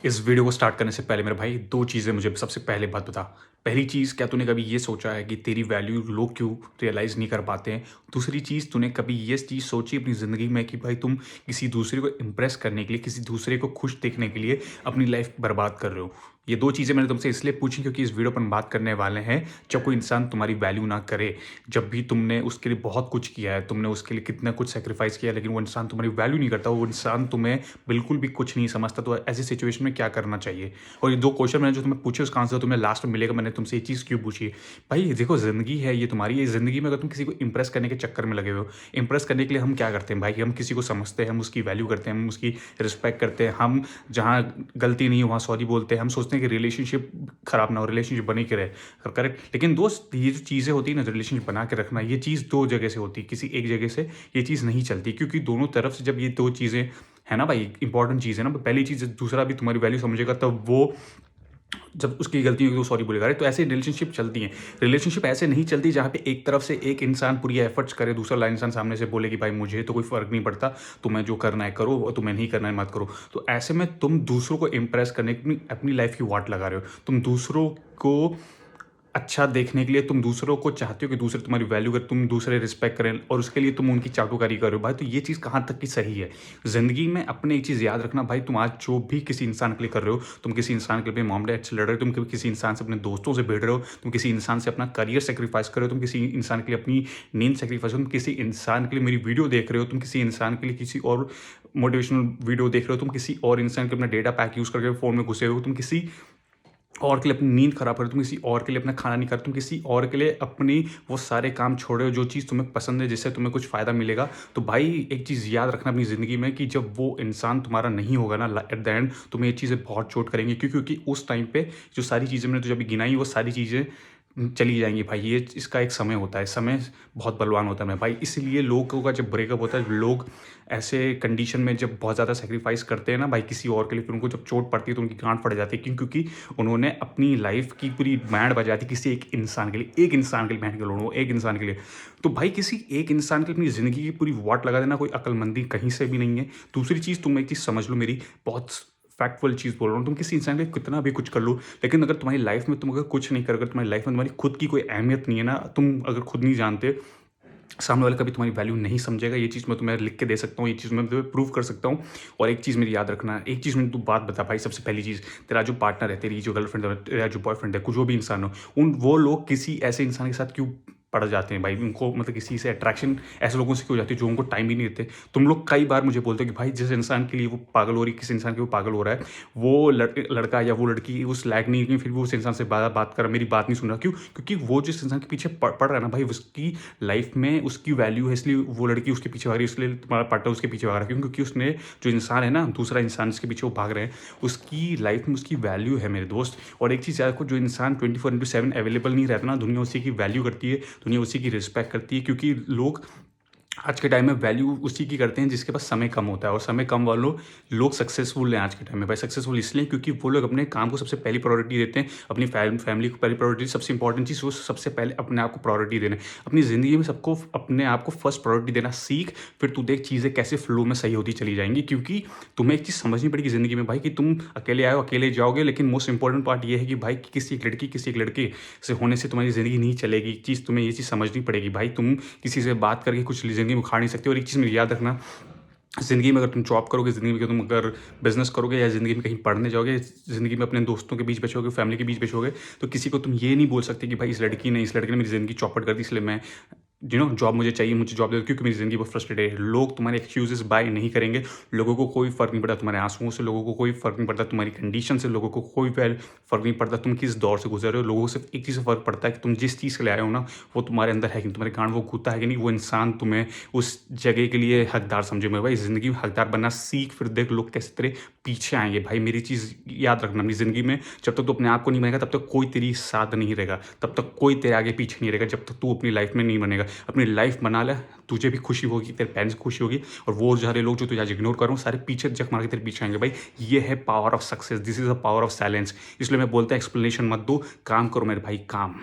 इस वीडियो को स्टार्ट करने से पहले मेरे भाई 2 चीज़ें मुझे सबसे पहले बात बता। पहली चीज़, क्या तूने कभी ये सोचा है कि तेरी वैल्यू लोग क्यों रियलाइज़ नहीं कर पाते हैं? दूसरी चीज़, तूने कभी ये चीज़ सोची अपनी ज़िंदगी में कि भाई तुम किसी दूसरे को इम्प्रेस करने के लिए, किसी दूसरे को खुश देखने के लिए अपनी लाइफ़ बर्बाद कर रहे हो? ये 2 चीज़ें मैंने तुमसे इसलिए पूछी क्योंकि इस वीडियो पर हम बात करने वाले हैं, जब कोई इंसान तुम्हारी वैल्यू ना करे, जब भी तुमने उसके लिए बहुत कुछ किया है, तुमने उसके लिए कितना कुछ सैक्रिफाइस किया है, लेकिन वो इंसान तुम्हारी वैल्यू नहीं करता, वो इंसान तुम्हें बिल्कुल भी कुछ नहीं समझता, तो ऐसी सिचुएशन में क्या करना चाहिए? और ये 2 क्वेश्चन मैंने जो तुम्हें पूछे उसका आंसर तुम्हें लास्ट में मिलेगा। मैंने तुमसे ये चीज़ क्यों पूछी? भाई देखो, ज़िंदगी है ये तुम्हारी, ये ज़िंदगी में अगर तुम किसी को इम्प्रेस करने के चक्कर में लगे हुए हो, इम्प्रेस करने के लिए हम क्या करते हैं भाई? हम किसी को समझते हैं, हम उसकी वैल्यू करते हैं, हम उसकी रिस्पेक्ट करते हैं, हम जहाँ गलती नहीं है वहाँ सॉरी बोलते हैं, हम सोचते हैं कि रिलेशनशिप खराब ना हो, रिलेशनशिप बनी के रहे। करेक्ट? लेकिन दोस्त, ये जो चीज़ें होती है ना, रिलेशनशिप बना के रखना, ये चीज़ 2 जगह से होती है, किसी एक जगह से ये चीज़ नहीं चलती, क्योंकि दोनों तरफ से जब ये 2 चीज़ें है ना भाई, इंपॉर्टेंट चीज़ है ना, पहली चीज़ दूसरा भी तुम्हारी वैल्यू समझेगा, तब वो जब उसकी गलती होगी तो सॉरी बोलेगा। तो ऐसे रिलेशनशिप चलती हैं। रिलेशनशिप ऐसे नहीं चलती जहाँ पे एक तरफ से एक इंसान पूरी एफर्ट्स करे, दूसरा ला इंसान सामने से बोले कि भाई मुझे तो कोई फ़र्क नहीं पड़ता, तुम्हें जो करना है करो और तुम्हें नहीं करना है मत करो। तो ऐसे में तुम दूसरों को इम्प्रेस करने की अपनी अपनी लाइफ़ की वाट लगा रहे हो। तुम दूसरों को अच्छा देखने के लिए तुम दूसरों को चाहते हो कि दूसरे तुम्हारी वैल्यू करें, तुम दूसरे रिस्पेक्ट करें और उसके लिए तुम उनकी चाटुकारी कर रहे हो। भाई तो ये चीज़ कहाँ तक की सही है? ज़िंदगी में अपने एक चीज़ याद रखना भाई, तुम आज जो भी किसी इंसान के लिए कर रहे हो, तुम किसी इंसान के लिए अपने मामले अच्छे लड़ रहे हो, तुम किसी इंसान से अपने दोस्तों से भिड़ रहे हो, तुम किसी इंसान से अपना करियर सैक्रिफाइस कर रहे हो, तुम किसी इंसान के लिए अपनी नींद सैक्रिफाइस कर रहे हो, तुम किसी इंसान के लिए मेरी वीडियो देख रहे हो, तुम किसी इंसान के लिए किसी और मोटिवेशनल वीडियो देख रहे हो, तुम किसी और इंसान के अपना डेटा पैक यूज़ करके फ़ोन में घुसे हो, तुम किसी और के लिए अपनी नींद खराब कर रहे हो, तुम किसी और के लिए अपना खाना नहीं खा रहे, तुम किसी और के लिए अपनी वो सारे काम छोड़ रहे हो जो चीज़ तुम्हें पसंद है, जिससे तुम्हें कुछ फ़ायदा मिलेगा। तो भाई एक चीज़ याद रखना अपनी ज़िंदगी में कि जब वो इंसान तुम्हारा नहीं होगा ना, एट द एंड तुम्हें ये चीज़ें बहुत चोट करेंगी, क्योंकि उस टाइम पे जो सारी चीज़ें मैंने तुझे अभी गिनाई, वो सारी चीज़ें चली जाएँगी भाई। ये इसका एक समय होता है, समय बहुत बलवान होता है मेरे भाई। इसीलिए लोगों का जब ब्रेकअप होता है, लोग ऐसे कंडीशन में जब बहुत ज़्यादा सैक्रिफाइस करते हैं ना भाई किसी और के लिए, फिर उनको जब चोट पड़ती है तो उनकी गाँठ फट जाती है। क्यों? क्योंकि उन्होंने अपनी लाइफ़ की पूरी बैंड बजा दी किसी एक इंसान के लिए, एक इंसान के लिए, बैंड के लोगों, एक इंसान के लिए। तो भाई किसी एक इंसान के लिए अपनी ज़िंदगी की पूरी वाट लगा देना कोई अक्लमंदी कहीं से भी नहीं है। दूसरी चीज़, तुम एक चीज़ समझ लो मेरी, बहुत फैक्टफुल चीज़ बोल रहा हूँ, तुम किसी इंसान के लिए कितना भी कुछ कर लो, लेकिन अगर तुम्हारी लाइफ़ में तुम अगर कुछ नहीं कर, अगर तुम्हारी लाइफ़ में तुम्हारी खुद की कोई अहमियत नहीं है ना, तुम अगर खुद नहीं जानते, सामने वाला कभी तुम्हारी वैल्यू नहीं समझेगा। ये चीज़ मैं तुम्हें लिख के दे सकता हूँ, ये चीज़ मैं तुम्हें प्रूव कर सकता हूँ। और एक चीज़ मेरी याद रखना, एक चीज़ मुझे तू बात बता भाई, सबसे पहली चीज़, तेरा जो पार्टनर है, तेरी जो गर्लफ्रेंड है, तेरा जो बॉयफ्रेंड है, कुछ जो भी इंसान हो, उन वो लोग किसी ऐसे इंसान के साथ क्यों पड़ जाते हैं भाई? उनको मतलब किसी से अट्रैक्शन ऐसे लोगों से क्यों हो जाती है जो उनको टाइम ही नहीं देते? तुम लोग कई बार मुझे बोलते हो कि भाई जिस इंसान के लिए वो पागल हो रही है, किस इंसान के लिए वो पागल हो रहा है, वो लड़का या वो लड़की उस लायक नहीं है कि फिर भी उस इंसान से बात कर रहा, मेरी बात नहीं सुन रहा। क्यों? क्योंकि वो जिस इंसान के पीछे पड़ रहा है ना भाई, उसकी लाइफ में उसकी वैल्यू है, इसलिए वो लड़की उसके पीछे भाग रही है, इसलिए तुम्हारा पार्टनर उसके पीछे भाग रहा है। क्यों? क्योंकि उसने, जो इंसान है ना, दूसरा इंसान जिसके पीछे वो भाग रहे हैं, उसकी लाइफ में उसकी वैल्यू है मेरे दोस्त। और एक चीज़ याद रखो, जो इंसान 24/7 अवेलेबल नहीं रहता ना, दुनिया उसी की वैल्यू करती है, दुनिया उसी की रिस्पेक्ट करती है, क्योंकि लोग आज के टाइम में वैल्यू उसी की करते हैं जिसके पास समय कम होता है, और समय कम वालों लोग सक्सेसफुल हैं आज के टाइम में भाई। सक्सेसफुल इसलिए क्योंकि वो लोग अपने काम को सबसे पहली प्रायोरिटी देते हैं, अपनी फैमिली को पहली प्रायोरिटी, सबसे इंपॉर्टेंट चीज़ वो सबसे पहले अपने आप को प्रायोरिटी देना है। अपनी ज़िंदगी में सबको अपने आप को फर्स्ट प्रायोरिटी देना सीख, फिर तू देख चीज़ें कैसे फ्लो में सही होती चली जाएंगी। क्योंकि तुम्हें एक चीज़ समझनी पड़ेगी ज़िंदगी में भाई, कि तुम अकेले आए हो अकेले जाओगे, लेकिन मोस्ट इंपॉर्टेंट पार्ट ये है कि भाई किसी एक लड़की, किसी एक लड़के से होने से तुम्हारी ज़िंदगी नहीं चलेगी। चीज़ तुम्हें ये चीज़ समझनी पड़ेगी भाई, तुम किसी से बात करके कुछ ज़िंदगी में उखाड़ नहीं सकते। और एक चीज़ में याद रखना, ज़िंदगी में अगर तुम जॉब करोगे, ज़िंदगी में तुम अगर बिज़नेस करोगे, या ज़िंदगी में कहीं पढ़ने जाओगे, ज़िंदगी में अपने दोस्तों के बीच बचोगे, फैमिली के बीच बचोगे, तो किसी को तुम ये नहीं बोल सकते कि भाई इस लड़के ने मेरी ज़िंदगी चौपट कर दी, इसलिए मैं जॉब मुझे चाहिए, मुझे जॉब दे दो, क्योंकि मेरी ज़िंदगी बहुत फ्रस्ट्रेटेड है। लोग तुम्हारे एक्सक्यूज़ेस बाय नहीं करेंगे। लोगों को कोई फ़र्क नहीं पड़ता तुम्हारे आँसुओं से, लोगों को कोई फ़र्क नहीं पड़ता तुम्हारी कंडीशन से, लोगों को कोई फ़र्क नहीं पड़ता तुम किस दौर से गुज़र रहे हो। लोगों को सिर्फ़ एक चीज़ से फ़र्क पड़ता है कि तुम जिस चीज़ के लिए आए हो ना, वो तुम्हारे अंदर है कि नहीं, तुम्हारे गाँड वो कूदता है कि नहीं, वो इंसान तुम्हें उस जगह के लिए हकदार समझे। मेरे भाई ज़िंदगी में हकदार बनना सीख, फिर देख लोग कैसे तेरे पीछे आएँगे। भाई मेरी चीज़ याद रखना, अपनी ज़िंदगी में जब तक तू अपने आप को नहीं बनेगा, तब तक कोई तेरी साथ नहीं रहेगा, तब तक कोई तेरे आगे पीछे नहीं रहेगा, जब तक तू अपनी लाइफ़ में नहीं बनेगा। अपनी लाइफ़ बना ले, तुझे भी खुशी होगी, तेरे पेरेंट्स को खुशी होगी, और वो सारे लोग जो तुझे आज इग्नोर कर रहे हो, सारे पीछे जक मार के तेरे पीछे आएँगे। भाई ये है power of success, this is the power of silence. इसलिए मैं बोलता हूँ एक्सप्लेनेशन मत दो, काम करो मेरे भाई, काम।